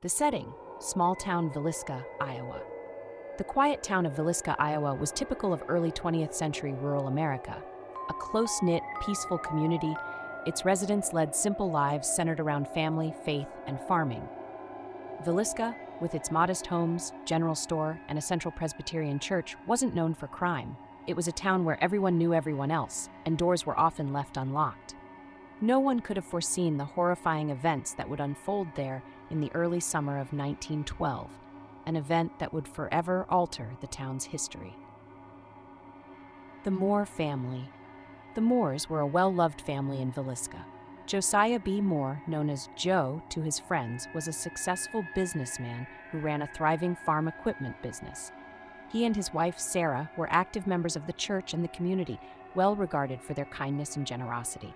The setting, small-town Villisca, Iowa. The quiet town of Villisca, Iowa was typical of early 20th century rural America. A close-knit, peaceful community, its residents led simple lives centered around family, faith, and farming. Villisca, with its modest homes, general store, and a central Presbyterian church, wasn't known for crime. It was a town where everyone knew everyone else, and doors were often left unlocked. No one could have foreseen the horrifying events that would unfold there in the early summer of 1912, an event that would forever alter the town's history. The Moore family. The Moores were a well-loved family in Villisca. Josiah B. Moore, known as Joe to his friends, was a successful businessman who ran a thriving farm equipment business. He and his wife, Sarah, were active members of the church and the community, well regarded for their kindness and generosity.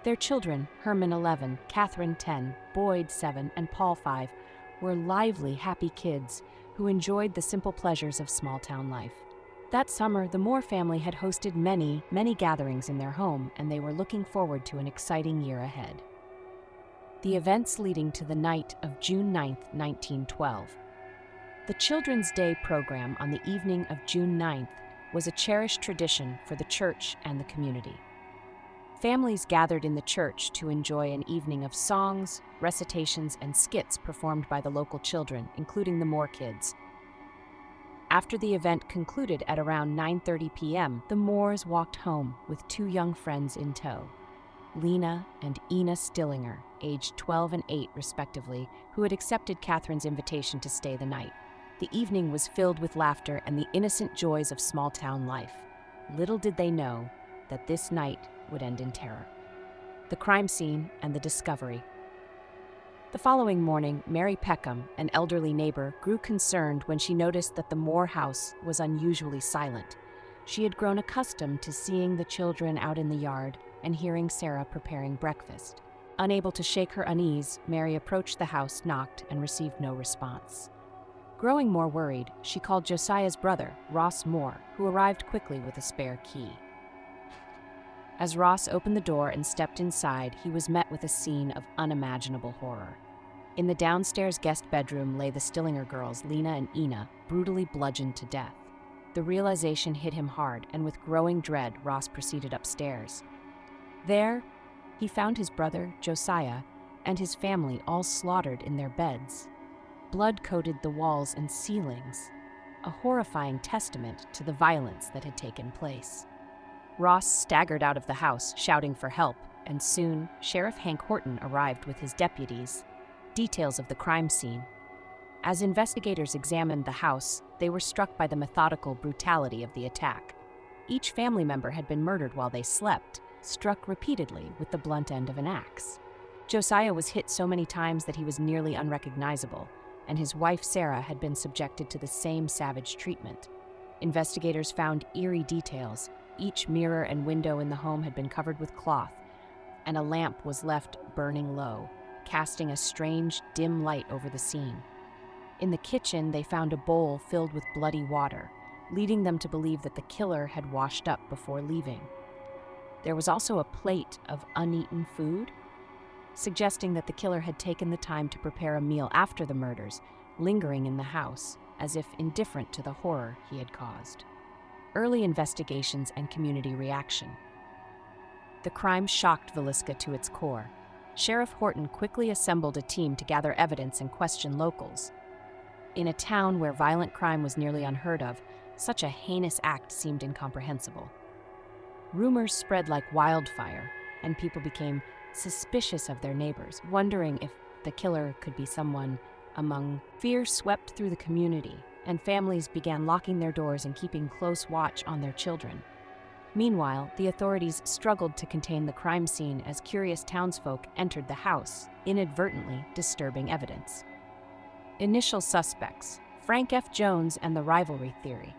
Their children, Herman 11, Catherine 10, Boyd 7, and Paul 5, were lively, happy kids who enjoyed the simple pleasures of small-town life. That summer, the Moore family had hosted many gatherings in their home, and they were looking forward to an exciting year ahead. The events leading to the night of June 9, 1912. The Children's Day program on the evening of June 9th was a cherished tradition for the church and the community. Families gathered in the church to enjoy an evening of songs, recitations, and skits performed by the local children, including the Moore kids. After the event concluded at around 9:30 p.m., the Moores walked home with two young friends in tow, Lena and Ina Stillinger, aged 12 and 8 respectively, who had accepted Catherine's invitation to stay the night. The evening was filled with laughter and the innocent joys of small-town life. Little did they know that this night would end in terror. The crime scene and the discovery. The following morning, Mary Peckham, an elderly neighbor, grew concerned when she noticed that the Moore house was unusually silent. She had grown accustomed to seeing the children out in the yard and hearing Sarah preparing breakfast. Unable to shake her unease, Mary approached the house, knocked, and received no response. Growing more worried, she called Josiah's brother, Ross Moore, who arrived quickly with a spare key. As Ross opened the door and stepped inside, he was met with a scene of unimaginable horror. In the downstairs guest bedroom lay the Stillinger girls, Lena and Ina, brutally bludgeoned to death. The realization hit him hard, and with growing dread, Ross proceeded upstairs. There, he found his brother, Josiah, and his family all slaughtered in their beds. Blood coated the walls and ceilings, a horrifying testament to the violence that had taken place. Ross staggered out of the house, shouting for help, and soon Sheriff Hank Horton arrived with his deputies. Details of the crime scene. As investigators examined the house, they were struck by the methodical brutality of the attack. Each family member had been murdered while they slept, struck repeatedly with the blunt end of an axe. Josiah was hit so many times that he was nearly unrecognizable, and his wife Sarah had been subjected to the same savage treatment. Investigators found eerie details. Each mirror and window in the home had been covered with cloth, and a lamp was left burning low, casting a strange, dim light over the scene. In the kitchen, they found a bowl filled with bloody water, leading them to believe that the killer had washed up before leaving. There was also a plate of uneaten food, suggesting that the killer had taken the time to prepare a meal after the murders, lingering in the house, as if indifferent to the horror he had caused. Early investigations and community reaction. The crime shocked Villisca to its core. Sheriff Horton quickly assembled a team to gather evidence and question locals. In a town where violent crime was nearly unheard of, such a heinous act seemed incomprehensible. Rumors spread like wildfire, and people became suspicious of their neighbors, wondering if the killer could be someone among. Fear swept through the community, and families began locking their doors and keeping close watch on their children. Meanwhile, the authorities struggled to contain the crime scene as curious townsfolk entered the house, inadvertently disturbing evidence. Initial suspects: Frank F. Jones and the rivalry theory.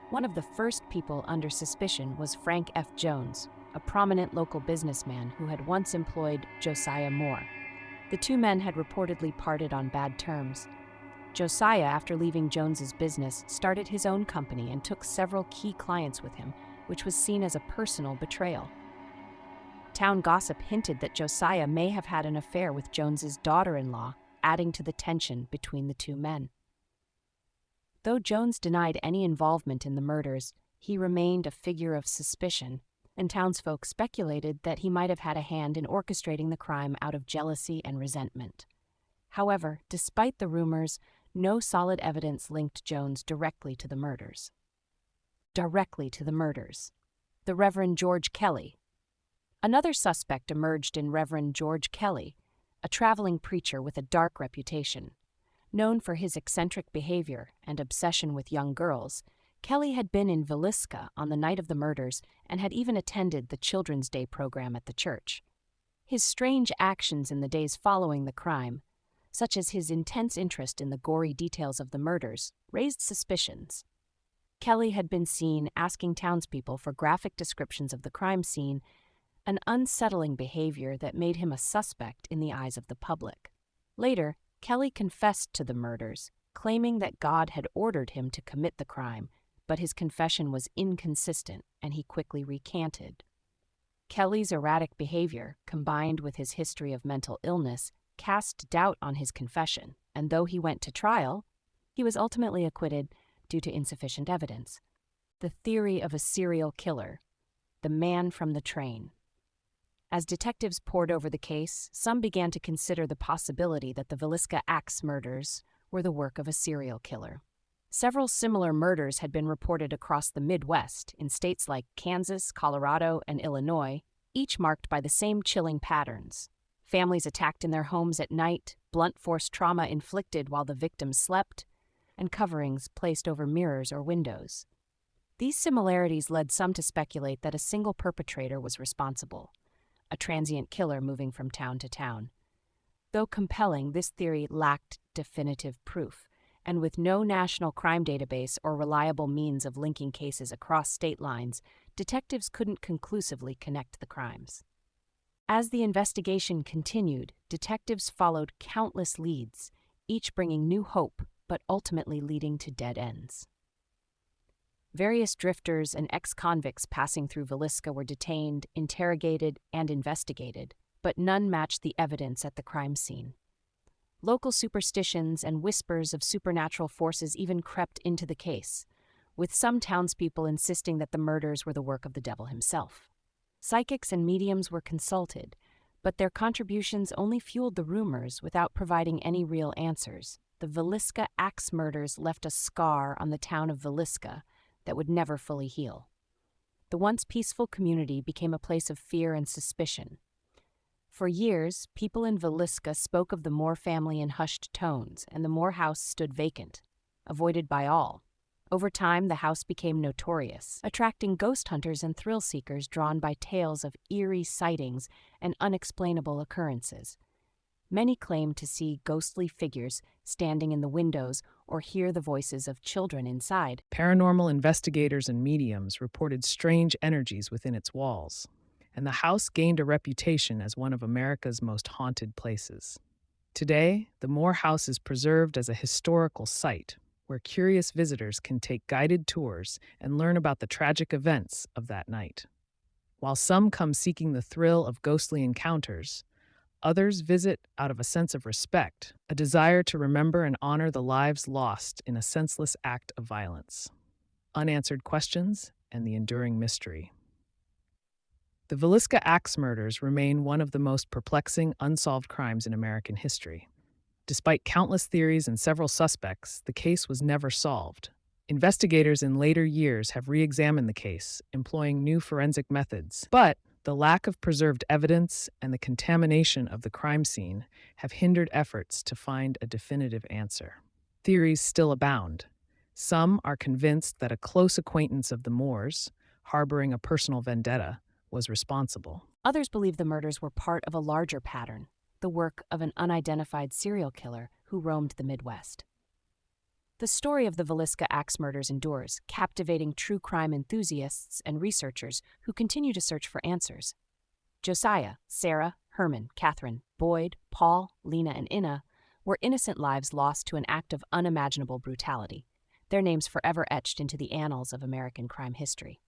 One of the first people under suspicion was Frank F. Jones, a prominent local businessman who had once employed Josiah Moore. The two men had reportedly parted on bad terms. Josiah, after leaving Jones's business, started his own company and took several key clients with him, which was seen as a personal betrayal. Town gossip hinted that Josiah may have had an affair with Jones's daughter-in-law, adding to the tension between the two men. Though Jones denied any involvement in the murders, he remained a figure of suspicion, and townsfolk speculated that he might have had a hand in orchestrating the crime out of jealousy and resentment. However, despite the rumors, no solid evidence linked Jones directly to the murders. The Reverend George Kelly. Another suspect emerged in Reverend George Kelly, a traveling preacher with a dark reputation. Known for his eccentric behavior and obsession with young girls, Kelly had been in Villisca on the night of the murders and had even attended the Children's Day program at the church. His strange actions in the days following the crime, such as his intense interest in the gory details of the murders, raised suspicions. Kelly had been seen asking townspeople for graphic descriptions of the crime scene, an unsettling behavior that made him a suspect in the eyes of the public. Later, Kelly confessed to the murders, claiming that God had ordered him to commit the crime, but his confession was inconsistent and he quickly recanted. Kelly's erratic behavior, combined with his history of mental illness, cast doubt on his confession, and though he went to trial, he was ultimately acquitted due to insufficient evidence. The theory of a serial killer, the man from the train. As detectives pored over the case, some began to consider the possibility that the Villisca Axe Murders were the work of a serial killer. Several similar murders had been reported across the Midwest in states like Kansas, Colorado, and Illinois, each marked by the same chilling patterns. Families attacked in their homes at night, blunt force trauma inflicted while the victims slept, and coverings placed over mirrors or windows. These similarities led some to speculate that a single perpetrator was responsible, a transient killer moving from town to town. Though compelling, this theory lacked definitive proof, and with no national crime database or reliable means of linking cases across state lines, detectives couldn't conclusively connect the crimes. As the investigation continued, detectives followed countless leads, each bringing new hope, but ultimately leading to dead ends. Various drifters and ex-convicts passing through Villisca were detained, interrogated, and investigated, but none matched the evidence at the crime scene. Local superstitions and whispers of supernatural forces even crept into the case, with some townspeople insisting that the murders were the work of the devil himself. Psychics and mediums were consulted, but their contributions only fueled the rumors without providing any real answers. The Villisca Axe Murders left a scar on the town of Villisca that would never fully heal. The once peaceful community became a place of fear and suspicion. For years, people in Villisca spoke of the Moore family in hushed tones, and the Moore house stood vacant, avoided by all. Over time, the house became notorious, attracting ghost hunters and thrill seekers drawn by tales of eerie sightings and unexplainable occurrences. Many claimed to see ghostly figures standing in the windows or hear the voices of children inside. Paranormal investigators and mediums reported strange energies within its walls, and the house gained a reputation as one of America's most haunted places. Today, the Moore House is preserved as a historical site where curious visitors can take guided tours and learn about the tragic events of that night. While some come seeking the thrill of ghostly encounters, others visit out of a sense of respect, a desire to remember and honor the lives lost in a senseless act of violence, unanswered questions, and the enduring mystery. The Villisca Axe Murders remain one of the most perplexing unsolved crimes in American history. Despite countless theories and several suspects, the case was never solved. Investigators in later years have re-examined the case, employing new forensic methods, but the lack of preserved evidence and the contamination of the crime scene have hindered efforts to find a definitive answer. Theories still abound. Some are convinced that a close acquaintance of the Moores, harboring a personal vendetta, was responsible. Others believe the murders were part of a larger pattern, the work of an unidentified serial killer who roamed the Midwest. The story of the Villisca Axe Murders endures, captivating true crime enthusiasts and researchers who continue to search for answers. Josiah, Sarah, Herman, Catherine, Boyd, Paul, Lena, and Inna were innocent lives lost to an act of unimaginable brutality, their names forever etched into the annals of American crime history.